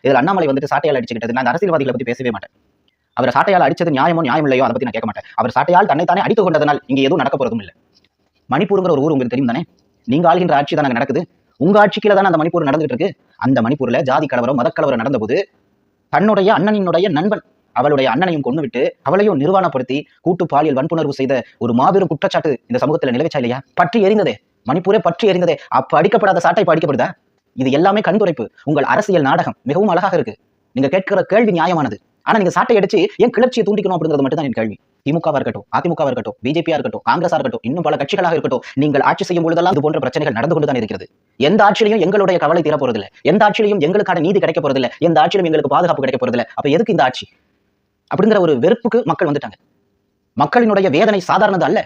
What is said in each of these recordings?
இதுல அண்ணாமலை வந்துட்டு சாட்டையால் அடிச்சுக்கிட்டது. நான் அந்த அரசியல்வாதிகளை பத்தி பேசவே மாட்டேன். அவர் சாட்டையால் அடிச்சது நியாயமோ நியாயம் இல்லையோ அதை பத்தி நான் கேட்க மாட்டேன். அவர் சாட்டையால் தன்னைத்தானே அடித்துக் கொண்டதனால் இங்க எதுவும் நடக்க போறதும் இல்லை. மணிப்பூருங்கிற ஒரு ஊர் உங்களுக்கு தெரியும் தானே? நீங்க ஆளுகின்ற ஆட்சி தான் நடக்குது. உங்க ஆட்சிக்குள்ள தானே அந்த மணிப்பூர் நடந்துட்டு இருக்கு. அந்த மணிப்பூர்ல ஜாதி கலவரம் மதக்கலவரம் நடந்த போது தன்னுடைய அண்ணனினுடைய நண்பன் அவளுடைய அண்ணனையும் கொண்டு விட்டு அவளையும் நிர்வாணப்படுத்தி கூட்டு பாலியல் வன்புணர்வு செய்த ஒரு மாபெரும் குற்றச்சாட்டு இந்த சமூகத்துல நிலவச்சா இல்லையா? பற்றி எரிந்ததே, மணிப்பூரே பற்றி எரிந்ததே. அப்ப அடிக்கப்படாத சாட்டை இப்ப அடிக்கப்படுதா? இது எல்லாமே கண்துடைப்பு. உங்கள் அரசியல் நாடகம் மிகவும் அழகாக இருக்கு. நீங்க கேட்கிற கேள்வி நியாயமானது. ஆனா நீங்க சாட்டை அடிச்சு ஏன் கிளர்ச்சியை தூண்டிக்கணும் அப்படிங்கிறது மட்டும் தான் என் கேள்வி. திமுகவா இருக்கட்டும், அதிமுகவா இருக்கட்டும், பிஜேபியா இருக்கட்டும், காங்கிரஸா இருக்கட்டும், இன்னும் பல கட்சிகளாக இருக்கட்டும், நீங்கள் ஆட்சி செய்யும் பொழுதெல்லாம் இது போன்ற பிரச்சனைகள் நடந்து கொண்டுதான் இருக்கிறது. எந்த ஆட்சியிலையும் எங்களுடைய கவலை தீர போறதில்லை, எந்த ஆட்சியிலையும் எங்களுக்கான நீதி கிடைக்க போறதில்லை, எந்த ஆட்சியிலும் எங்களுக்கு பாதுகாப்பு கிடைக்க போறதில்லை. அப்ப எதுக்கு இந்த ஆட்சி அப்படிங்கிற ஒரு வெறுப்புக்கு மக்கள் வந்துட்டாங்க. மக்களினுடைய வேதனை சாதாரணது அல்ல,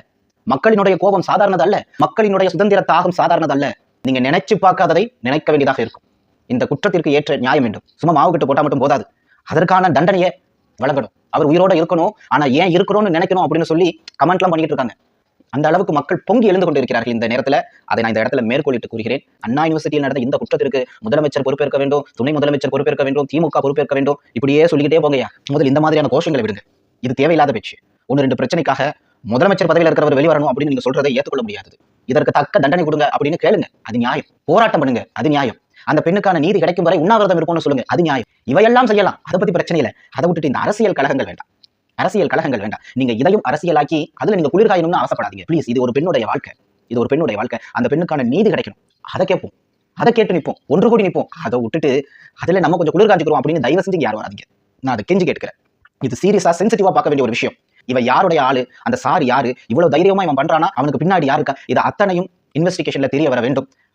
மக்களினுடைய கோபம் சாதாரணது அல்ல, மக்களினுடைய சுதந்திர தாகம் சாதாரணது அல்ல. நீங்க நினைச்சு பார்க்காததை நினைக்க வேண்டியதாக இருக்கும். இந்த குற்றத்திற்கு ஏற்ற நியாயம் வேண்டும். சும்மா மாவு கட்டு போட்டா மட்டும் போதாது, அதற்கான தண்டனையை வழங்கணும். அவர் உயிரோட இருக்கணும், ஆனா ஏன் இருக்கணும்னு நினைக்கணும் அப்படின்னு சொல்லி கமெண்ட்லாம் பண்ணிட்டு இருக்காங்க. அந்த அளவுக்கு மக்கள் பொங்கி எழுந்து கொண்டு இருக்கிறார்கள் இந்த நேரத்துல. அதை நான் இந்த இடத்துல மேற்கோளிட்டு கூறுகிறேன். அண்ணா யூனிவர்சிட்டியில் நடந்த இந்த குற்றத்திற்கு முதலமைச்சர் பொறுப்பேற்க வேண்டும், துணை முதலமைச்சர் பொறுப்பேற்க வேண்டும், திமுக பொறுப்பேற்க வேண்டும். இப்படியே சொல்லிக்கிட்டே போங்கயா. முதல் இந்த மாதிரியான கோஷங்களை விடுங்க. இது தேவையில்லாத பேச்சு. ஒன்று ரெண்டு பிரச்சனைக்காக முதலமைச்சர் பதவியில் இருக்கிறவர் வெளிவரணும் அப்படின்னு நீங்க சொல்றதை ஏற்றுக்கொள்ள முடியாது. இதற்கு தக்க தண்டனை கொடுங்க அப்படின்னு கேளுங்க, அது நியாயம். போராட்டம் பண்ணுங்க, அது நியாயம். அந்த பெண்ணுக்கான நீதி கிடைக்கும் வரை உண்ணாவிரதம் இருக்கும்னு சொல்லுங்க, அது நியாயம். இவையெல்லாம் செய்யலாம், அதை பத்தி பிரச்சனை இல்லை. அதை விட்டுட்டு இந்த அரசியல் கழகங்கள் வேண்டாம், அரசியல் கழகங்கள் வேண்டாம். நீங்க இதையும் அரசியலாக்கி அதுல நீங்க குளிர்காயணும்னு ஆசைப்படாதீங்க ப்ளீஸ். இது ஒரு பெண்ணுடைய வாழ்க்கை, இது ஒரு பெண்ணுடைய வாழ்க்கை. அந்த பெண்ணுக்கான நீதி கிடைக்கணும், அதை கேட்போம், அதை கேட்டு நிற்போம், ஒன்று கூடி நிற்போம். அதை விட்டுட்டு அதுல நம்ம கொஞ்சம் குளிர் காஞ்சிக்கிறோம் அப்படின்னு தயவு செஞ்சு யாரும் வராதீங்க. நான் அதை கெஞ்சி கேட்கிறேன். இது சீரியஸா சென்சிட்டிவா பார்க்க வேண்டிய ஒரு விஷயம். இவ யாருடைய ஆளு, அந்த சார் யாரு, இவ்வளவு தைரியமா இவன் பண்றானா, அவனுக்கு பின்னாடி யாருக்கா, இது அத்தனையும் இன்வெஸ்டிகேஷன்ல தெரிய வர வேண்டும்.